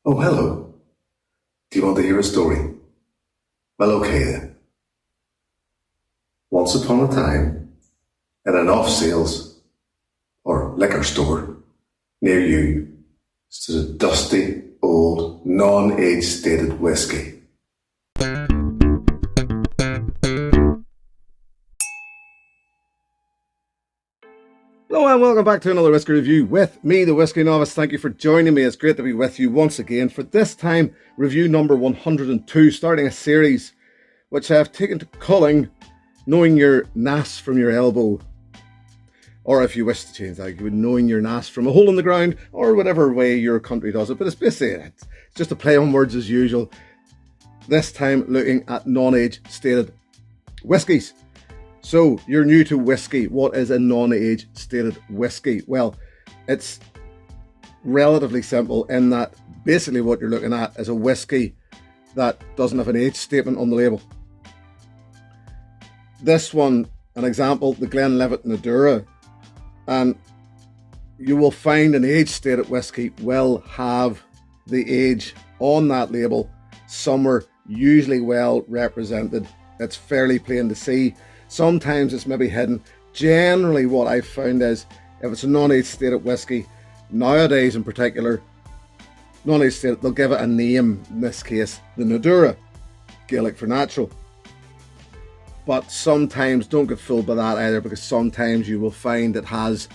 Oh, hello. Do you want to hear a story? Well, okay then. Once upon a time, in an off sales or liquor store near you, stood a dusty, old, non age stated whiskey. Hello and welcome back to another Whiskey Review with me, the Whiskey Novice. Thank you for joining me. It's great to be with you once again for this time, review number 102, starting a series which I have taken to calling Knowing Your Nas from Your Elbow. Or if you wish to change that, you would knowing your nas from a hole in the ground, or whatever way your country does it. But it's basically it's just a play on words as usual. This time looking at non-age stated whiskies. So you're new to whiskey. What is a non-age stated whiskey? Well, it's relatively simple in that basically what you're looking at is a whiskey that doesn't have an age statement on the label. This one, an example, the Glenlivet Nàdurra, and you will find an age stated whiskey will have the age on that label somewhere, usually well represented. It's fairly plain to see. Sometimes it's maybe hidden. Generally what I've found is if it's a non-age stated whiskey, nowadays in particular, non-age stated, they'll give it a name, in this case the Nàdurra, Gaelic for natural. But sometimes don't get fooled by that either, because sometimes you will find it has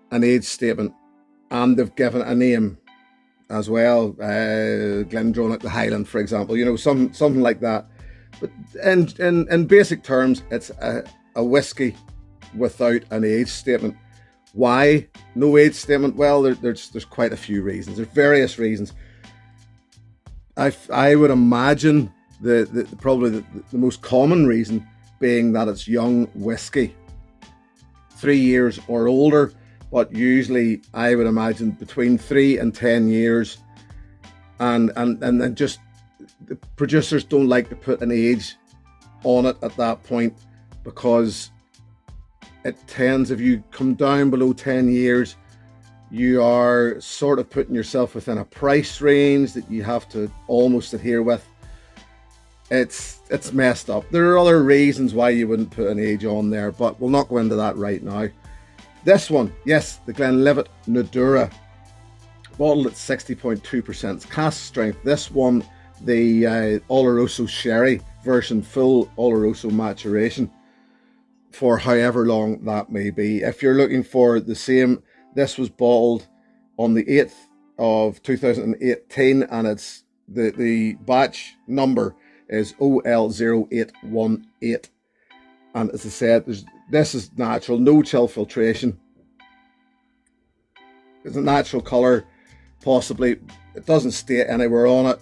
an age statement and they've given a name as well. Glendronach the Highland, for example, something like that. But in basic terms, it's a whiskey without an age statement. Why no age statement? Well, there's quite a few reasons. There's various reasons. I would imagine probably the most common reason being that it's young whiskey, 3 years or older, but usually I would imagine between 3 and 10 years, and then just the producers don't like to put an age on it at that point, because it tends, if you come down below 10 years, you are sort of putting yourself within a price range that you have to almost adhere with. It's messed up. There are other reasons why you wouldn't put an age on there, but we'll not go into that right now. This one, yes, the Glenlivet Nàdurra, bottled at 60.2% cask strength. This one, the Oloroso sherry version, full Oloroso maturation for however long that may be. If you're looking for the same, this was bottled on the 8th of 2018, and it's the batch number is OL0818. And as I said, this is natural, no chill filtration. It's a natural colour, possibly. It doesn't state anywhere on it,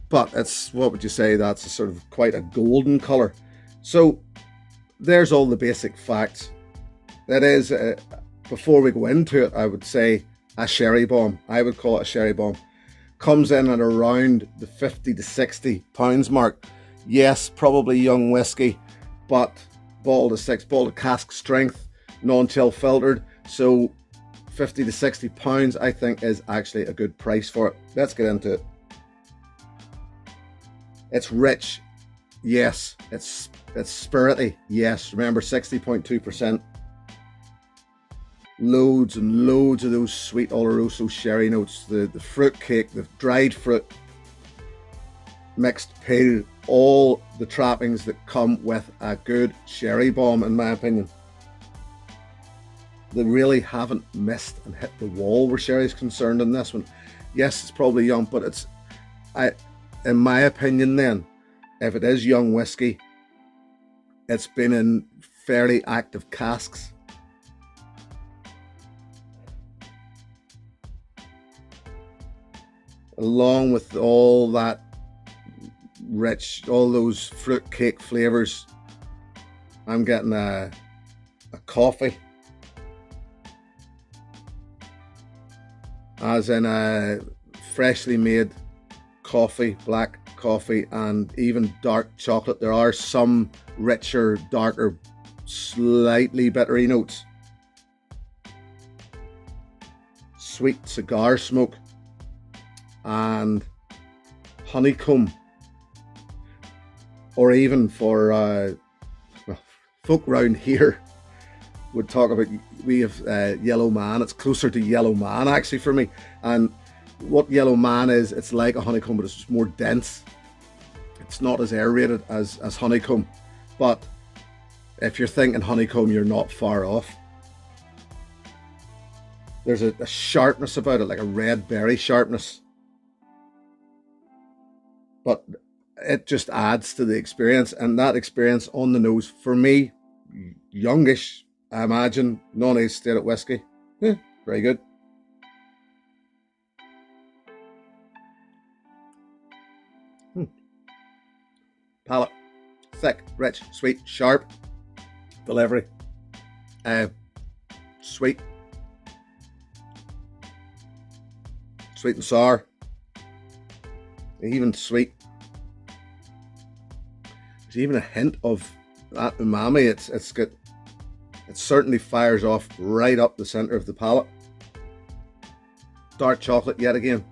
but it's, what would you say, that's a sort of quite a golden colour. So there's all the basic facts. That is, before we go into it, I would say a sherry bomb. I would call it a sherry bomb. Comes in at around the 50 to 60 pounds mark. Yes, probably young whiskey, but bottled to cask strength, non-chill filtered. So 50 to 60 pounds, I think, is actually a good price for it. Let's get into it. It's rich, yes. It's spirity, yes. Remember, 60.2%. Loads and loads of those sweet Oloroso sherry notes, the fruit cake, the dried fruit, mixed pale, all the trappings that come with a good sherry bomb, in my opinion. They really haven't missed and hit the wall where sherry is concerned in this one. Yes, it's probably young, but in my opinion then, if it is young whiskey, it's been in fairly active casks. Along with all that rich, all those fruit cake flavors, I'm getting a coffee, as in a freshly made coffee, black coffee, and even dark chocolate. There are some richer, darker, slightly bittery notes. Sweet cigar smoke. and honeycomb, or even for well, folk round here would talk about, we have yellow man. It's closer to yellow man actually for me. And what yellow man is, it's like a honeycomb, but it's just more dense. It's not as aerated as honeycomb, but if you're thinking honeycomb, you're not far off. There's a sharpness about it, like a red berry sharpness, but it just adds to the experience. And that experience on the nose, for me, youngish, I imagine, non-aged stated whiskey, yeah, very good. Palate, thick, rich, sweet, sharp. Delivery, sweet, sweet and sour, even sweet. There's even a hint of that umami. It's got, it certainly fires off right up the center of the palate. Dark chocolate yet again.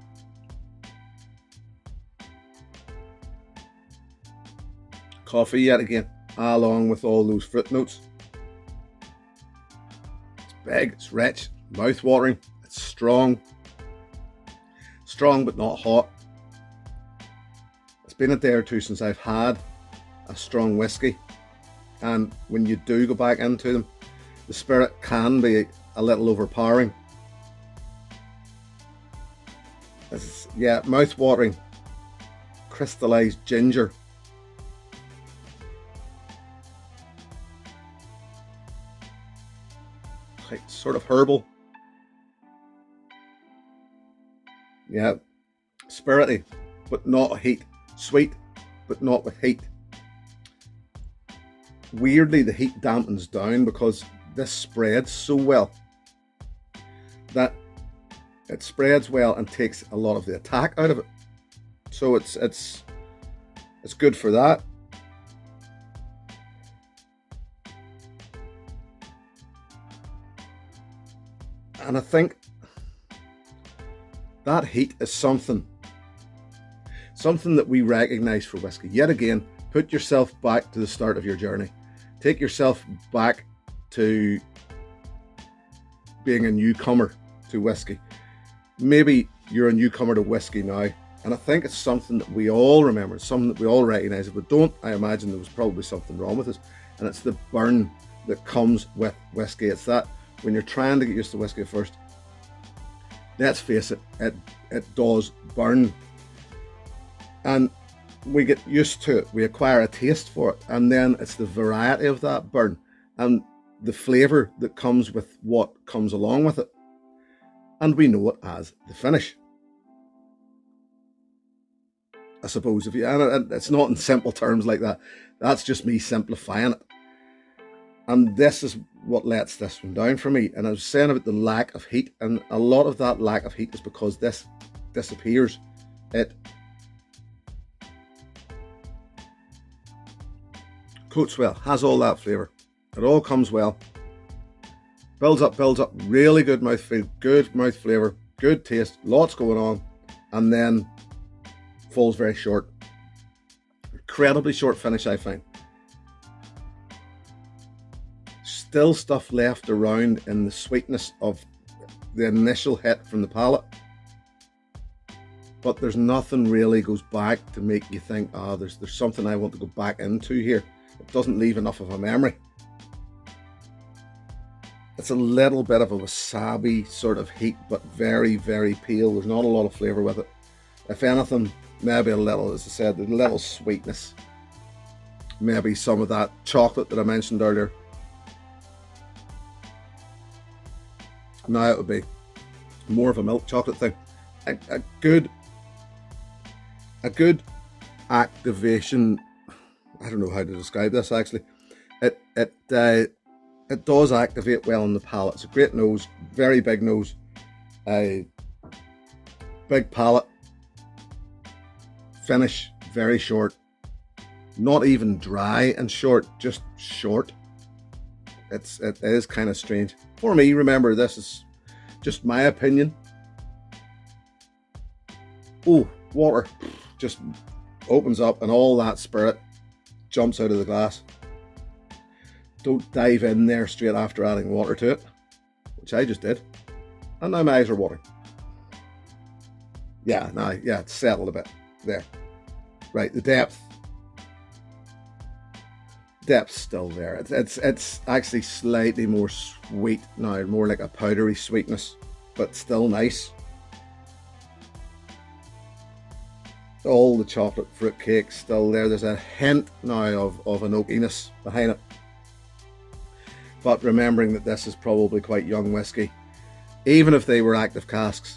Coffee yet again, along with all those fruit notes. It's big, it's rich, mouth-watering, it's strong. Strong but not hot. It's been a day or two since I've had a strong whiskey, and when you do go back into them, the spirit can be a little overpowering. It's, yeah, mouth-watering, crystallized ginger. Like sort of herbal. Yeah, spirity, but not heat. Sweet, but not with heat. Weirdly, the heat dampens down because this spreads so well that it spreads well and takes a lot of the attack out of it. So it's good for that. And I think that heat is something that we recognize for whiskey. Yet again, put yourself back to the start of your journey. Take yourself back to being a newcomer to whiskey. Maybe you're a newcomer to whiskey now, and I think it's something that we all remember, something that we all recognize. If we don't, I imagine there was probably something wrong with us, and it's the burn that comes with whiskey. It's that when you're trying to get used to whiskey at first, let's face it, it does burn. And we get used to it, we acquire a taste for it, and then it's the variety of that burn and the flavour that comes with what comes along with it. And we know it as the finish, I suppose. If you, and it's not in simple terms like that, that's just me simplifying it. And this is what lets this one down for me. And I was saying about the lack of heat, and a lot of that lack of heat is because this disappears. It coats well, has all that flavour. It all comes well. Builds up, really good mouthfeel, good mouth flavour, good taste, lots going on, and then falls very short. Incredibly short finish, I find. Still stuff left around in the sweetness of the initial hit from the palate, but there's nothing really goes back to make you think, there's something I want to go back into here. It doesn't leave enough of a memory. It's a little bit of a wasabi sort of heat, but very, very pale. There's not a lot of flavour with it. If anything, maybe a little, as I said, a little sweetness. Maybe some of that chocolate that I mentioned earlier. Now it would be more of a milk chocolate thing. A good activation. I don't know how to describe this actually. It does activate well in the palate. It's a great nose, very big nose, a big palate. Finish very short, not even dry and short, just short. It is kind of strange for me. Remember, this is just my opinion. Oh, water just opens up and all that spirit jumps out of the glass. Don't dive in there straight after adding water to it, which I just did. And now my eyes are watering. Yeah, now, yeah, it's settled a bit there. Right, the depth's still there. It's actually slightly more sweet now, more like a powdery sweetness, but still nice. All the chocolate fruit cake's still there. There's a hint now of an oakiness behind it. But remembering that this is probably quite young whiskey, even if they were active casks,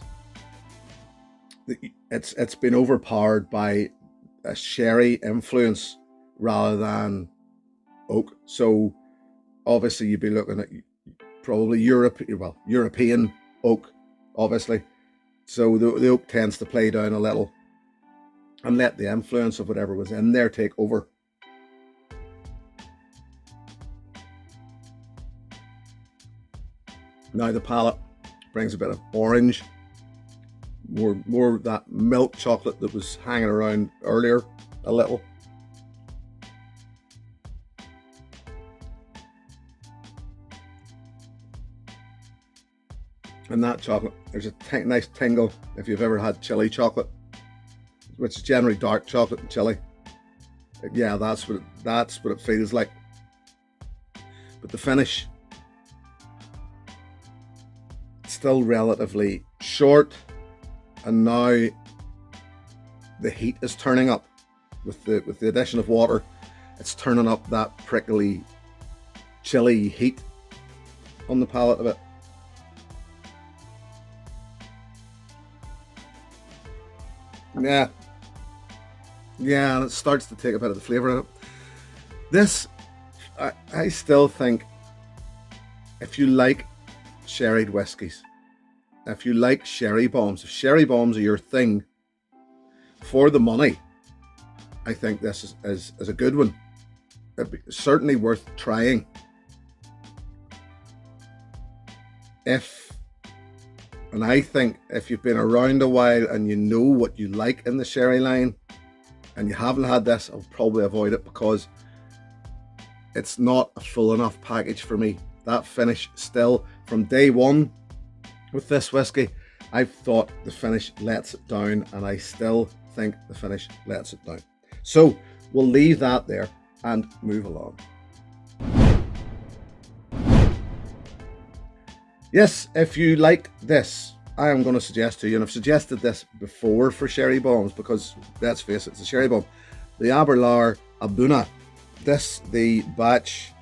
it's been overpowered by a sherry influence rather than oak. So obviously you'd be looking at probably European oak, obviously. So the oak tends to play down a little and let the influence of whatever was in there take over. Now the palate brings a bit of orange, more of that milk chocolate that was hanging around earlier a little. And that chocolate, there's a nice tingle if you've ever had chili chocolate, which is generally dark chocolate and chili. Yeah, that's what it feels like. But the finish, still relatively short, and now the heat is turning up with the addition of water. It's turning up that prickly, chilly heat on the palate of it. Yeah, and it starts to take a bit of the flavour out of it. This, I still think, if you like sherried whiskies, if you like sherry bombs, if sherry bombs are your thing, for the money, I think this is a good one. It's certainly worth trying. And I think if you've been around a while and you know what you like in the sherry line and you haven't had this, I'll probably avoid it because it's not a full enough package for me. That finish still, from day one with this whiskey, I've thought the finish lets it down, and I still think the finish lets it down. So we'll leave that there and move along. Yes, if you like this, I am going to suggest to you, and I've suggested this before for sherry bombs because, let's face it, it's a sherry bomb. The Aberlour A'bunadh. This, the batch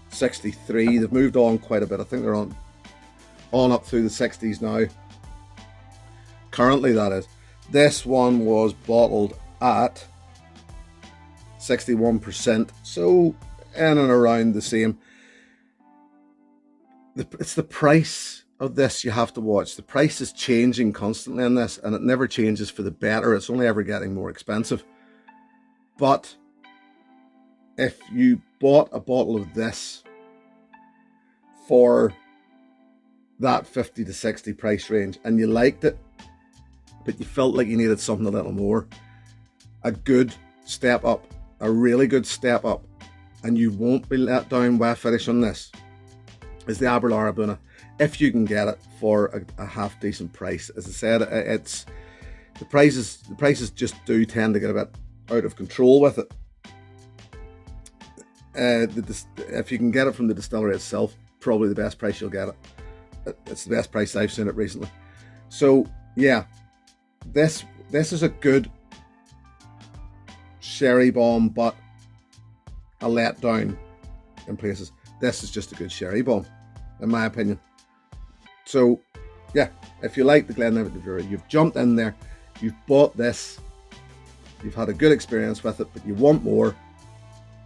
63, they've moved on quite a bit. I think they're on up through the 60s now. Currently, that is. This one was bottled at 61%, so in and around the same. It's the price of this you have to watch. The price is changing constantly on this, and it never changes for the better. It's only ever getting more expensive. But if you bought a bottle of this for that 50 to 60 price range and you liked it, but you felt like you needed something a little more, a good step up, a really good step up, and you won't be let down by a finish on this, is the Aberlour A'bunadh, if you can get it for a half decent price. As I said, it's the prices just do tend to get a bit out of control with it. If you can get it from the distillery itself, probably the best price you'll get it. It's the best price I've seen it recently. So yeah, this is a good sherry bomb, but a letdown in places. This is just a good sherry bomb, in my opinion. So yeah, if you like the Glenlivet Nàdurra, you've jumped in there, you've bought this, you've had a good experience with it, but you want more,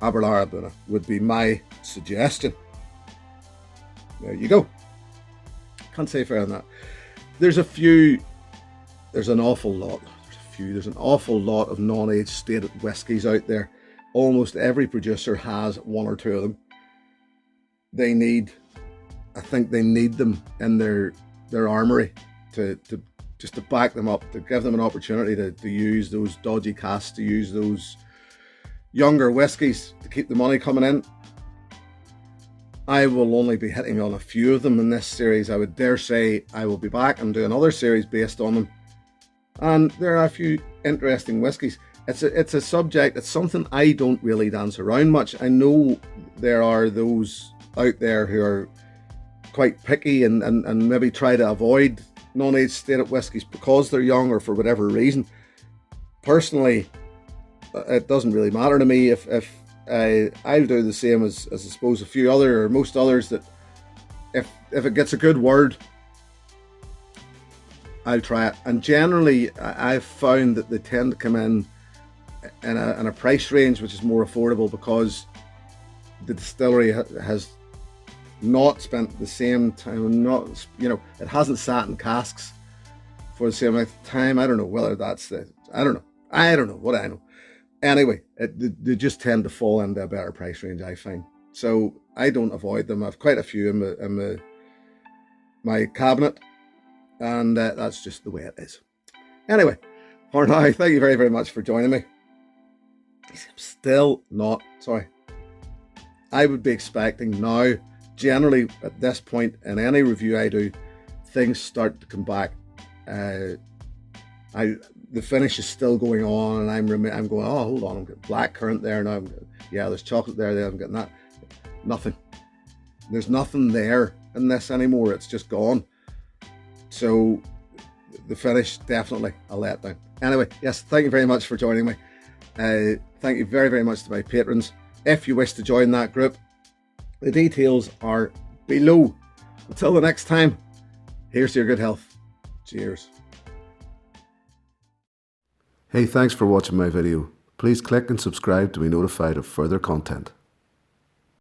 Aberlour A'bunadh would be my suggestion. There you go. Can't say fairer than that. There's an awful lot of non-aged stated whiskies out there. Almost every producer has one or two of them. I think they need them in their armory to just to back them up, to give them an opportunity to use those dodgy casks, to use those younger whiskies to keep the money coming in. I will only be hitting on a few of them in this series. I would dare say I will be back and do another series based on them. And there are a few interesting whiskies. It's a subject, it's something I don't really dance around much. I know there are those out there who are quite picky and maybe try to avoid non-aged stated whiskies because they're young or for whatever reason. Personally, it doesn't really matter to me. If I'll do the same as I suppose a few other or most others, that if it gets a good word, I'll try it. And generally I've found that they tend to come in a price range which is more affordable, because the distillery has not spent the same time, it hasn't sat in casks for the same amount of time. I don't know whether that's I don't know what I know. Anyway, they just tend to fall into a better price range, I find. So I don't avoid them. I've quite a few in my cabinet, and that's just the way it is. Anyway, for now, thank you very, very much for joining me. I'm still not, sorry. I would be expecting now, generally at this point in any review I do, things start to come back. The finish is still going on, and I'm going, oh, hold on, I'm getting black currant there now. There's chocolate there, I'm getting that. Nothing. There's nothing there in this anymore. It's just gone. So the finish, definitely a letdown. Anyway, yes, thank you very much for joining me. Thank you very, very much to my patrons. If you wish to join that group, the details are below. Until the next time, here's to your good health. Cheers. Hey, thanks for watching my video. Please click and subscribe to be notified of further content.